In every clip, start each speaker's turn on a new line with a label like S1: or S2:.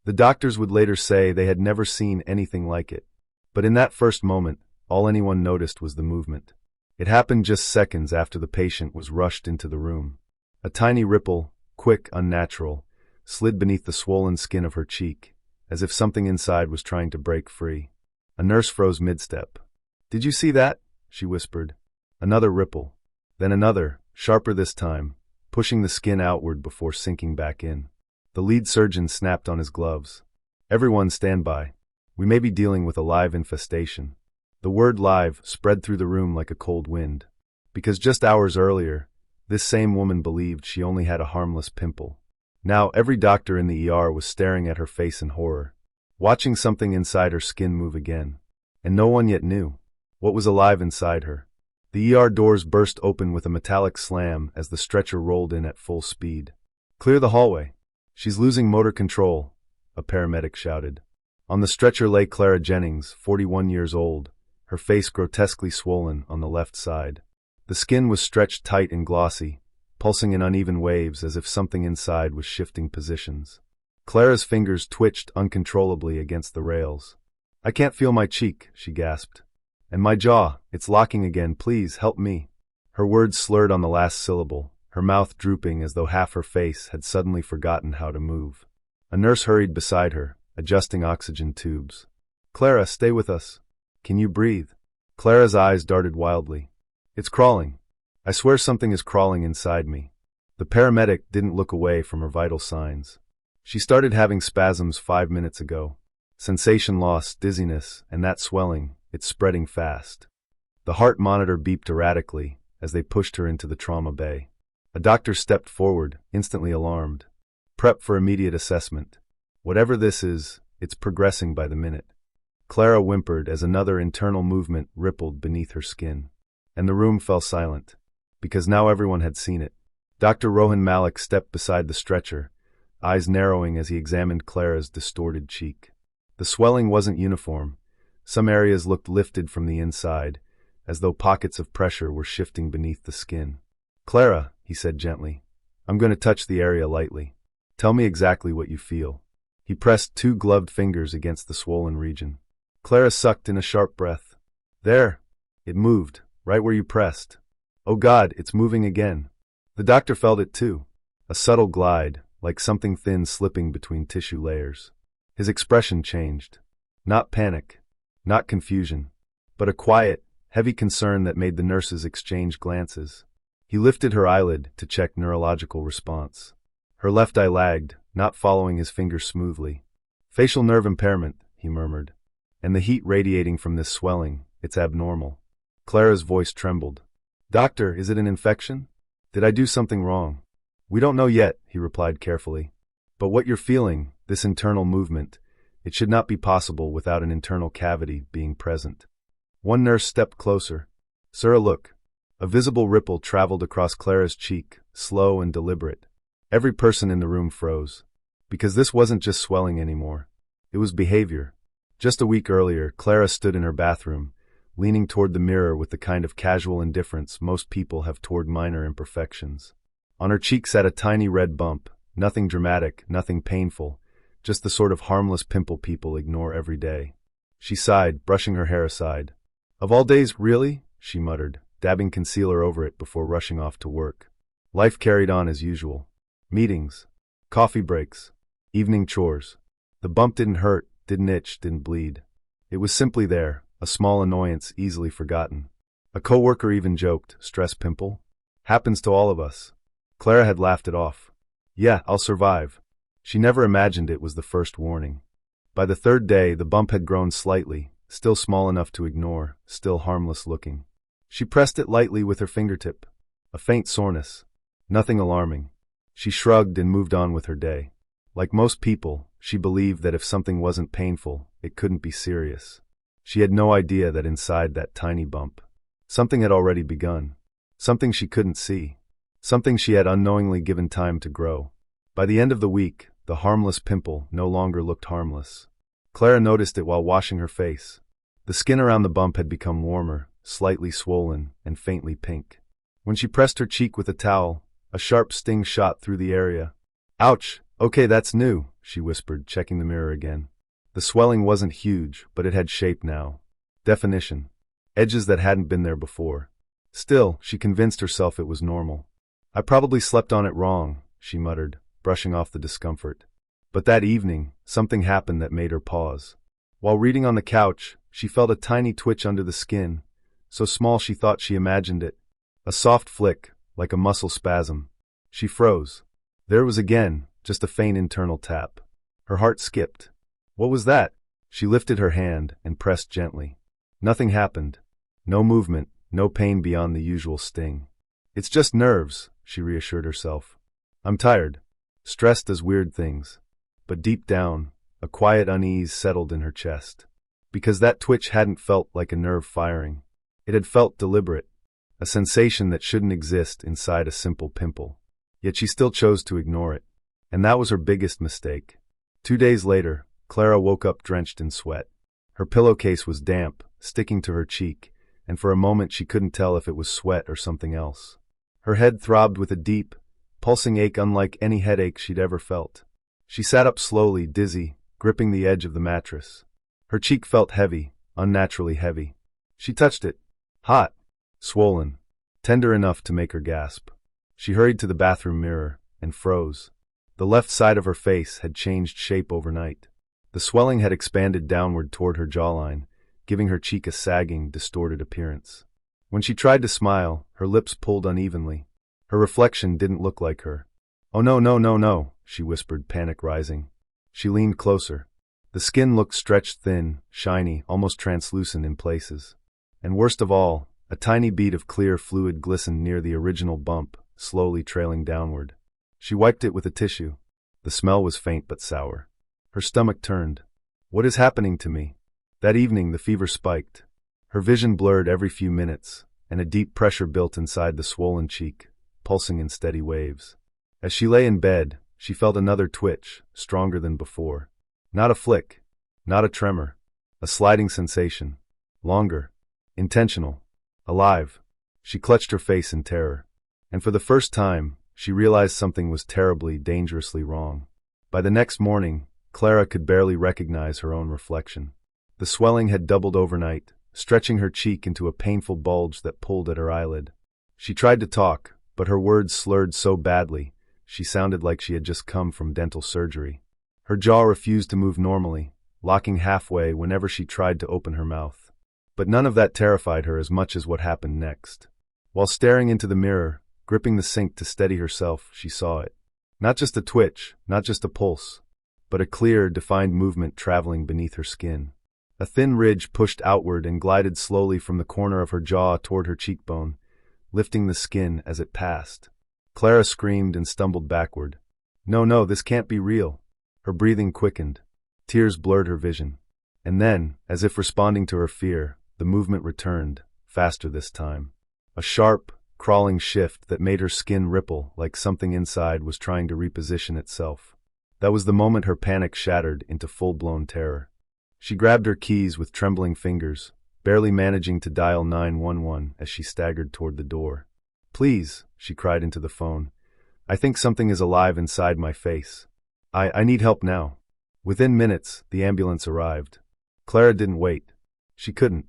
S1: The doctors would later say they had never seen anything like it. But in that first moment, all anyone noticed was the movement. It happened just seconds after the patient was rushed into the room. A tiny ripple, quick, unnatural, slid beneath the swollen skin of her cheek, as if something inside was trying to break free. A nurse froze mid-step. "Did you see that?" she whispered. Another ripple. Then another, sharper this time, pushing the skin outward before sinking back in. The lead surgeon snapped on his gloves. "Everyone stand by. We may be dealing with a live infestation." The word live spread through the room like a cold wind. Because just hours earlier, this same woman believed she only had a harmless pimple. Now every doctor in the ER was staring at her face in horror, watching something inside her skin move again. And no one yet knew what was alive inside her. The ER doors burst open with a metallic slam as the stretcher rolled in at full speed. "Clear the hallway. She's losing motor control," a paramedic shouted. On the stretcher lay Clara Jennings, 41 years old, her face grotesquely swollen on the left side. The skin was stretched tight and glossy, pulsing in uneven waves as if something inside was shifting positions. Clara's fingers twitched uncontrollably against the rails. "I can't feel my cheek," she gasped. "And my jaw, it's locking again, please help me." Her words slurred on the last syllable, her mouth drooping as though half her face had suddenly forgotten how to move. A nurse hurried beside her, adjusting oxygen tubes. "Clara, stay with us. Can you breathe?" Clara's eyes darted wildly. "It's crawling. I swear something is crawling inside me." The paramedic didn't look away from her vital signs. "She started having spasms 5 minutes ago. Sensation loss, dizziness, and that swelling, it's spreading fast." The heart monitor beeped erratically as they pushed her into the trauma bay. A doctor stepped forward, instantly alarmed. "Prep for immediate assessment. Whatever this is, it's progressing by the minute." Clara whimpered as another internal movement rippled beneath her skin. And the room fell silent, because now everyone had seen it. Dr. Rohan Malik stepped beside the stretcher, eyes narrowing as he examined Clara's distorted cheek. The swelling wasn't uniform. Some areas looked lifted from the inside, as though pockets of pressure were shifting beneath the skin. "Clara," he said gently, "I'm going to touch the area lightly. Tell me exactly what you feel." He pressed 2 gloved fingers against the swollen region. Clara sucked in a sharp breath. "There. It moved, right where you pressed." "Oh God, it's moving again." The doctor felt it too. A subtle glide, like something thin slipping between tissue layers. His expression changed. Not panic, not confusion, but a quiet, heavy concern that made the nurses exchange glances. He lifted her eyelid to check neurological response. Her left eye lagged, not following his finger smoothly. "Facial nerve impairment," he murmured. "And the heat radiating from this swelling, it's abnormal." Clara's voice trembled. "Doctor, is it an infection? Did I do something wrong?" "We don't know yet," he replied carefully. "But what you're feeling, this internal movement, it should not be possible without an internal cavity being present." One nurse stepped closer. "Sir, look." A visible ripple traveled across Clara's cheek, slow and deliberate. Every person in the room froze. Because this wasn't just swelling anymore. It was behavior. Just a week earlier, Clara stood in her bathroom, leaning toward the mirror with the kind of casual indifference most people have toward minor imperfections. On her cheek sat a tiny red bump, nothing dramatic, nothing painful, just the sort of harmless pimple people ignore every day. She sighed, brushing her hair aside. "Of all days, really?" she muttered, dabbing concealer over it before rushing off to work. Life carried on as usual. Meetings, coffee breaks, evening chores. The bump didn't hurt, didn't itch, didn't bleed. It was simply there, a small annoyance easily forgotten. A coworker even joked, "Stress pimple? Happens to all of us." Clara had laughed it off. "Yeah, I'll survive." She never imagined it was the first warning. By the 3rd day, the bump had grown slightly, still small enough to ignore, still harmless looking. She pressed it lightly with her fingertip. A faint soreness. Nothing alarming. She shrugged and moved on with her day. Like most people, she believed that if something wasn't painful, it couldn't be serious. She had no idea that inside that tiny bump, something had already begun. Something she couldn't see. Something she had unknowingly given time to grow. By the end of the week, the harmless pimple no longer looked harmless. Clara noticed it while washing her face. The skin around the bump had become warmer, slightly swollen, and faintly pink. When she pressed her cheek with a towel, a sharp sting shot through the area. "Ouch! Okay, that's new," she whispered, checking the mirror again. The swelling wasn't huge, but it had shape now. Definition. Edges that hadn't been there before. Still, she convinced herself it was normal. I probably slept on it wrong, she muttered, brushing off the discomfort. But that evening, something happened that made her pause. While reading on the couch, she felt a tiny twitch under the skin, so small she thought she imagined it. A soft flick, like a muscle spasm. She froze. There it was again, just a faint internal tap. Her heart skipped. What was that? She lifted her hand and pressed gently. Nothing happened. No movement, no pain beyond the usual sting. It's just nerves, she reassured herself. I'm tired. Stressed as weird things. But deep down, a quiet unease settled in her chest. Because that twitch hadn't felt like a nerve firing. It had felt deliberate. A sensation that shouldn't exist inside a simple pimple. Yet she still chose to ignore it. And that was her biggest mistake. 2 days later, Clara woke up drenched in sweat. Her pillowcase was damp, sticking to her cheek, and for a moment she couldn't tell if it was sweat or something else. Her head throbbed with a deep, pulsing ache unlike any headache she'd ever felt. She sat up slowly, dizzy, gripping the edge of the mattress. Her cheek felt heavy, unnaturally heavy. She touched it. Hot, swollen, tender enough to make her gasp. She hurried to the bathroom mirror and froze. The left side of her face had changed shape overnight. The swelling had expanded downward toward her jawline, giving her cheek a sagging, distorted appearance. When she tried to smile, her lips pulled unevenly. Her reflection didn't look like her. Oh no, no, no, no, she whispered, panic rising. She leaned closer. The skin looked stretched thin, shiny, almost translucent in places. And worst of all, a tiny bead of clear fluid glistened near the original bump, slowly trailing downward. She wiped it with a tissue. The smell was faint but sour. Her stomach turned. What is happening to me? That evening the fever spiked. Her vision blurred every few minutes, and a deep pressure built inside the swollen cheek, pulsing in steady waves. As she lay in bed, she felt another twitch, stronger than before. Not a flick, not a tremor, a sliding sensation. Longer, intentional, alive. She clutched her face in terror. And for the first time, she realized something was terribly, dangerously wrong. By the next morning, Clara could barely recognize her own reflection. The swelling had doubled overnight, stretching her cheek into a painful bulge that pulled at her eyelid. She tried to talk, but her words slurred so badly, she sounded like she had just come from dental surgery. Her jaw refused to move normally, locking halfway whenever she tried to open her mouth. But none of that terrified her as much as what happened next. While staring into the mirror, gripping the sink to steady herself, she saw it. Not just a twitch, not just a pulse, but a clear, defined movement traveling beneath her skin. A thin ridge pushed outward and glided slowly from the corner of her jaw toward her cheekbone, lifting the skin as it passed. Clara screamed and stumbled backward. No, no, this can't be real. Her breathing quickened. Tears blurred her vision. And then, as if responding to her fear, the movement returned, faster this time. A sharp, crawling shift that made her skin ripple like something inside was trying to reposition itself. That was the moment her panic shattered into full-blown terror. She grabbed her keys with trembling fingers, barely managing to dial 911 as she staggered toward the door. Please, she cried into the phone. I think something is alive inside my face. I need help now. Within minutes, the ambulance arrived. Clara didn't wait. She couldn't.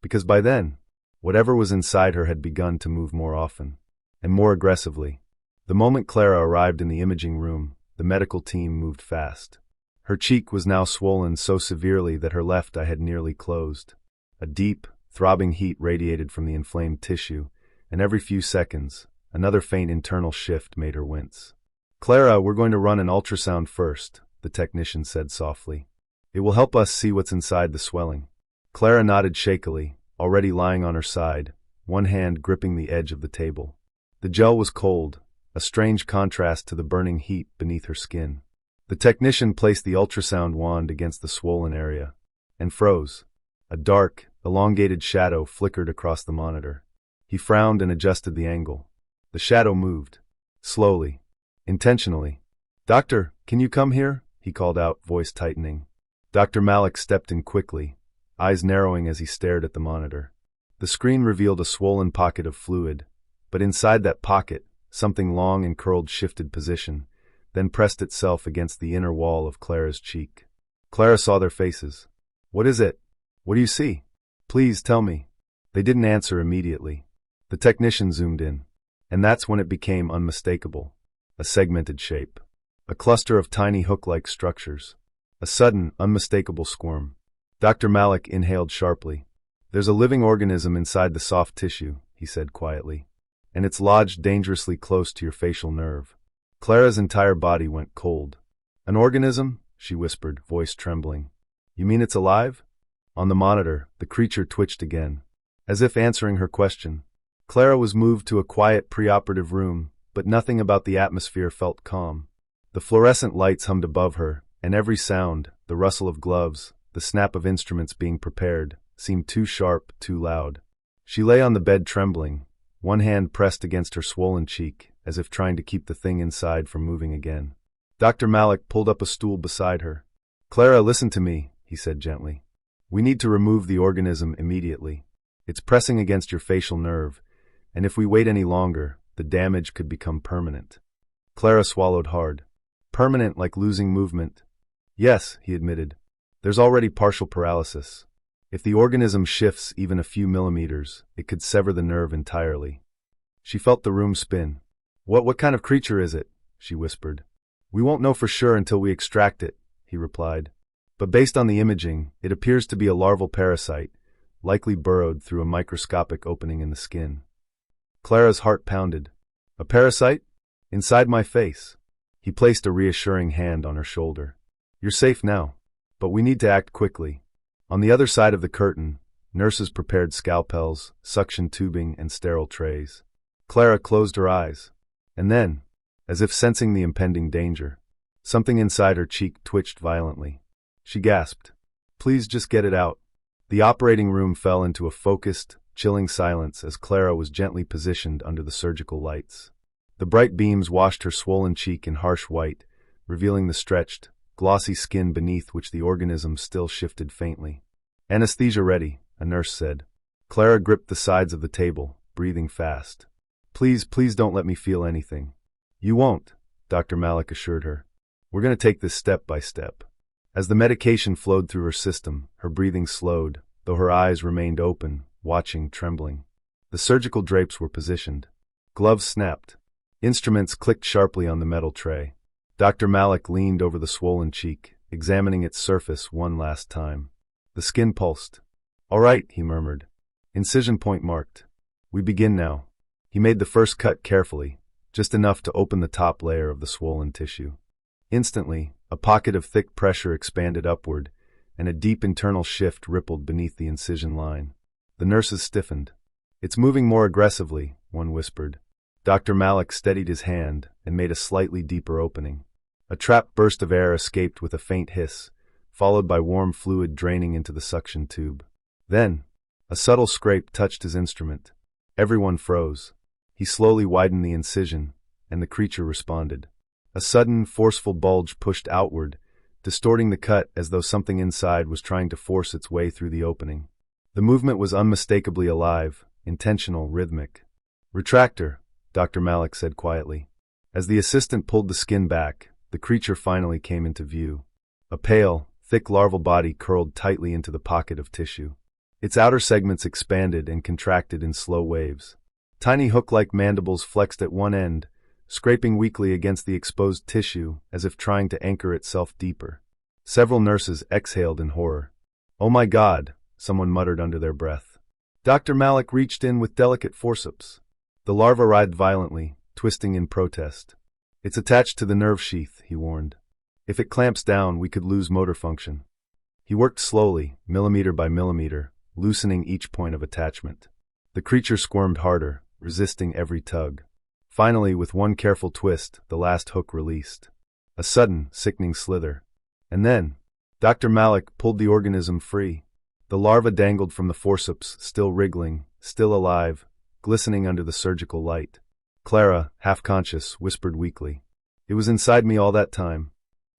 S1: Because by then, whatever was inside her had begun to move more often, and more aggressively. The moment Clara arrived in the imaging room, the medical team moved fast. Her cheek was now swollen so severely that her left eye had nearly closed. A deep, throbbing heat radiated from the inflamed tissue, and every few seconds, another faint internal shift made her wince. Clara, we're going to run an ultrasound first, the technician said softly. It will help us see what's inside the swelling. Clara nodded shakily, already lying on her side, one hand gripping the edge of the table. The gel was cold, a strange contrast to the burning heat beneath her skin. The technician placed the ultrasound wand against the swollen area, and froze. A dark, elongated shadow flickered across the monitor. He frowned and adjusted the angle. The shadow moved. Slowly. Intentionally. Doctor, can you come here? He called out, voice tightening. Dr. Malik stepped in quickly, eyes narrowing as he stared at the monitor. The screen revealed a swollen pocket of fluid, but inside that pocket, something long and curled shifted position, then pressed itself against the inner wall of Clara's cheek. Clara saw their faces. "What is it? What do you see? Please tell me." They didn't answer immediately. The technician zoomed in. And that's when it became unmistakable. A segmented shape. A cluster of tiny hook-like structures. A sudden, unmistakable squirm. Dr. Malik inhaled sharply. "There's a living organism inside the soft tissue," he said quietly. "And it's lodged dangerously close to your facial nerve." Clara's entire body went cold. "An organism?" she whispered, voice trembling. "You mean it's alive?" On the monitor, the creature twitched again. As if answering her question, Clara was moved to a quiet preoperative room, but nothing about the atmosphere felt calm. The fluorescent lights hummed above her, and every sound, the rustle of gloves, the snap of instruments being prepared, seemed too sharp, too loud. She lay on the bed trembling, one hand pressed against her swollen cheek, as if trying to keep the thing inside from moving again. Dr. Malik pulled up a stool beside her. "Clara, listen to me," he said gently. "We need to remove the organism immediately. It's pressing against your facial nerve, and if we wait any longer, the damage could become permanent." Clara swallowed hard. "Permanent, like losing movement?" "Yes," he admitted. "There's already partial paralysis. If the organism shifts even a few millimeters, it could sever the nerve entirely." She felt the room spin. What kind of creature is it?" she whispered. "We won't know for sure until we extract it," he replied. "But based on the imaging, it appears to be a larval parasite, likely burrowed through a microscopic opening in the skin." Clara's heart pounded. "A parasite? Inside my face?" He placed a reassuring hand on her shoulder. "You're safe now, but we need to act quickly." On the other side of the curtain, nurses prepared scalpels, suction tubing, and sterile trays. Clara closed her eyes. And then, as if sensing the impending danger, something inside her cheek twitched violently. She gasped, "Please just get it out." The operating room fell into a focused, chilling silence as Clara was gently positioned under the surgical lights. The bright beams washed her swollen cheek in harsh white, revealing the stretched, glossy skin beneath which the organism still shifted faintly. "Anesthesia ready," a nurse said. Clara gripped the sides of the table, breathing fast. Please don't let me feel anything." "You won't," Dr. Malik assured her. "We're going to take this step by step." As the medication flowed through her system, her breathing slowed, though her eyes remained open, watching, trembling. The surgical drapes were positioned. Gloves snapped. Instruments clicked sharply on the metal tray. Dr. Malik leaned over the swollen cheek, examining its surface one last time. The skin pulsed. "All right," he murmured. "Incision point marked. We begin now." He made the first cut carefully, just enough to open the top layer of the swollen tissue. Instantly, a pocket of thick pressure expanded upward, and a deep internal shift rippled beneath the incision line. The nurses stiffened. "It's moving more aggressively," one whispered. Dr. Malik steadied his hand and made a slightly deeper opening. A trapped burst of air escaped with a faint hiss, followed by warm fluid draining into the suction tube. Then, a subtle scrape touched his instrument. Everyone froze. He slowly widened the incision, and the creature responded. A sudden, forceful bulge pushed outward, distorting the cut as though something inside was trying to force its way through the opening. The movement was unmistakably alive, intentional, rhythmic. "Retractor," Dr. Malik said quietly. As the assistant pulled the skin back, the creature finally came into view. A pale, thick larval body curled tightly into the pocket of tissue. Its outer segments expanded and contracted in slow waves. Tiny hook-like mandibles flexed at one end, scraping weakly against the exposed tissue as if trying to anchor itself deeper. Several nurses exhaled in horror. "Oh my God," someone muttered under their breath. Dr. Malik reached in with delicate forceps. The larva writhed violently, twisting in protest. "It's attached to the nerve sheath," he warned. "If it clamps down, we could lose motor function." He worked slowly, millimeter by millimeter, loosening each point of attachment. The creature squirmed harder, resisting every tug. Finally, with one careful twist, the last hook released. A sudden, sickening slither. And then, Dr. Malik pulled the organism free. The larva dangled from the forceps, still wriggling, still alive, glistening under the surgical light. Clara, half-conscious, whispered weakly, "It was inside me all that time."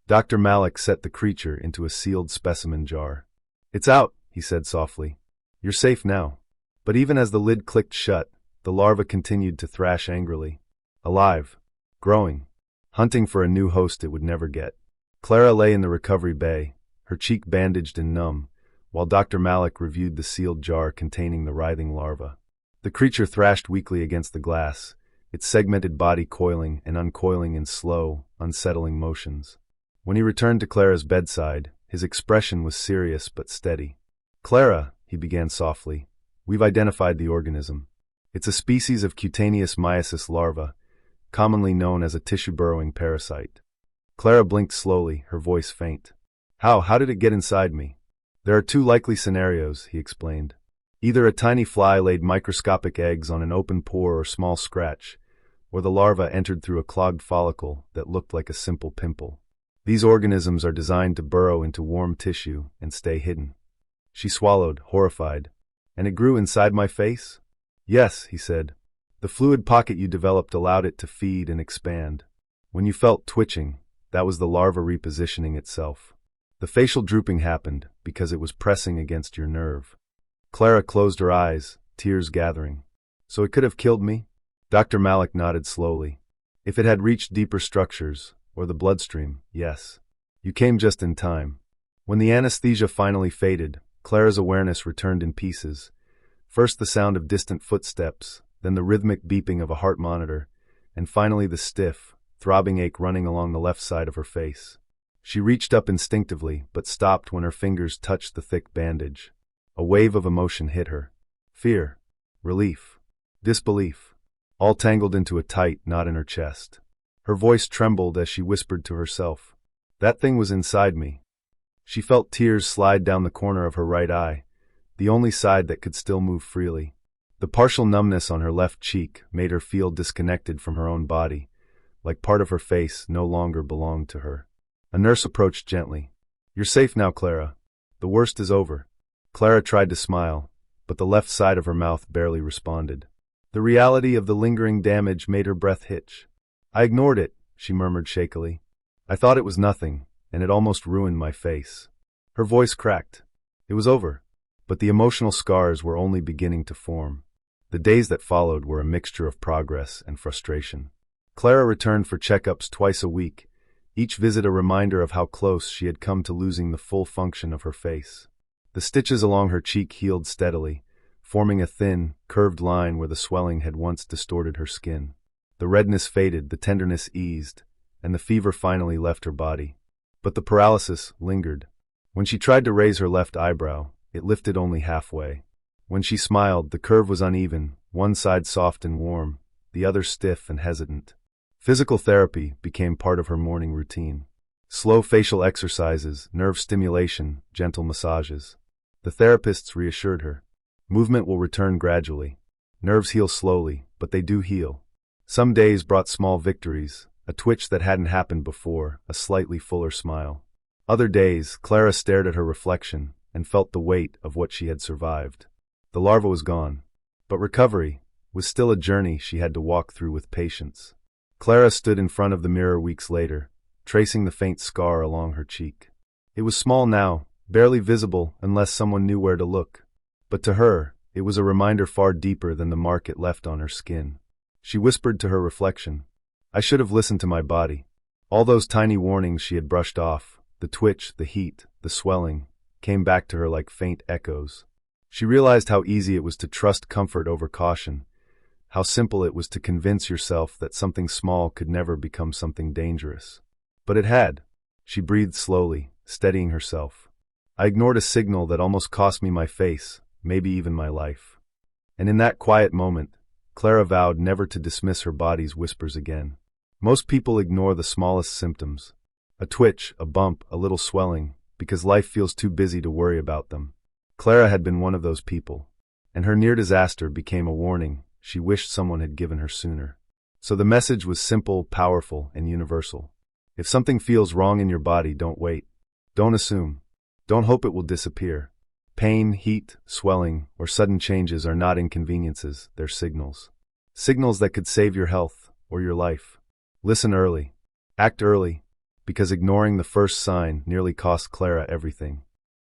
S1: Dr. Malik set the creature into a sealed specimen jar. "It's out," he said softly. "You're safe now." But even as the lid clicked shut, the larva continued to thrash angrily. Alive. Growing. hunting for a new host it would never get. Clara lay in the recovery bay, her cheek bandaged and numb, while Dr. Malik reviewed the sealed jar containing the writhing larva. The creature thrashed weakly against the glass, its segmented body coiling and uncoiling in slow, unsettling motions. When he returned to Clara's bedside, his expression was serious but steady. "Clara," he began softly, "we've identified the organism. It's a species of cutaneous myisis larva, commonly known as a tissue-burrowing parasite." Clara blinked slowly, her voice faint. How did it get inside me?" "There are two likely scenarios," he explained. "Either a tiny fly laid microscopic eggs on an open pore or small scratch, or the larva entered through a clogged follicle that looked like a simple pimple. These organisms are designed to burrow into warm tissue and stay hidden." She swallowed, horrified. "And it grew inside my face?" "Yes," he said. "The fluid pocket you developed allowed it to feed and expand. When you felt twitching, that was the larva repositioning itself. The facial drooping happened because it was pressing against your nerve." Clara closed her eyes, tears gathering. "So it could have killed me?" Dr. Malik nodded slowly. "If it had reached deeper structures, or the bloodstream, yes. You came just in time." When the anesthesia finally faded, Clara's awareness returned in pieces. First the sound of distant footsteps, then the rhythmic beeping of a heart monitor, and finally the stiff, throbbing ache running along the left side of her face. She reached up instinctively, but stopped when her fingers touched the thick bandage. A wave of emotion hit her. Fear, relief, disbelief, all tangled into a tight knot in her chest. Her voice trembled as she whispered to herself, "That thing was inside me." She felt tears slide down the corner of her right eye, the only side that could still move freely. The partial numbness on her left cheek made her feel disconnected from her own body, like part of her face no longer belonged to her. A nurse approached gently. "You're safe now, Clara. The worst is over." Clara tried to smile, but the left side of her mouth barely responded. The reality of the lingering damage made her breath hitch. "I ignored it," she murmured shakily. "I thought it was nothing, and it almost ruined my face." Her voice cracked. It was over, but the emotional scars were only beginning to form. The days that followed were a mixture of progress and frustration. Clara returned for checkups twice a week, each visit a reminder of how close she had come to losing the full function of her face. The stitches along her cheek healed steadily, forming a thin, curved line where the swelling had once distorted her skin. The redness faded, the tenderness eased, and the fever finally left her body. But the paralysis lingered. When she tried to raise her left eyebrow, it lifted only halfway. When she smiled, the curve was uneven, one side soft and warm, the other stiff and hesitant. Physical therapy became part of her morning routine. Slow facial exercises, nerve stimulation, gentle massages. The therapists reassured her. Movement will return gradually. Nerves heal slowly, but they do heal. Some days brought small victories, a twitch that hadn't happened before, a slightly fuller smile. Other days, Clara stared at her reflection and felt the weight of what she had survived. The larva was gone, but recovery was still a journey she had to walk through with patience. Clara stood in front of the mirror weeks later, tracing the faint scar along her cheek. It was small now, barely visible unless someone knew where to look. But to her, it was a reminder far deeper than the mark it left on her skin. She whispered to her reflection, "I should have listened to my body." All those tiny warnings she had brushed off, the twitch, the heat, the swelling, came back to her like faint echoes. She realized how easy it was to trust comfort over caution, how simple it was to convince yourself that something small could never become something dangerous. But it had. She breathed slowly, steadying herself. "I ignored a signal that almost cost me my face, maybe even my life." And in that quiet moment, Clara vowed never to dismiss her body's whispers again. Most people ignore the smallest symptoms. A twitch, a bump, a little swelling, because life feels too busy to worry about them. Clara had been one of those people, and her near disaster became a warning she wished someone had given her sooner. So the message was simple, powerful, and universal. If something feels wrong in your body, don't wait. Don't assume. Don't hope it will disappear. Pain, heat, swelling, or sudden changes are not inconveniences, they're signals. Signals that could save your health or your life. Listen early. Act early, because ignoring the first sign nearly cost Clara everything.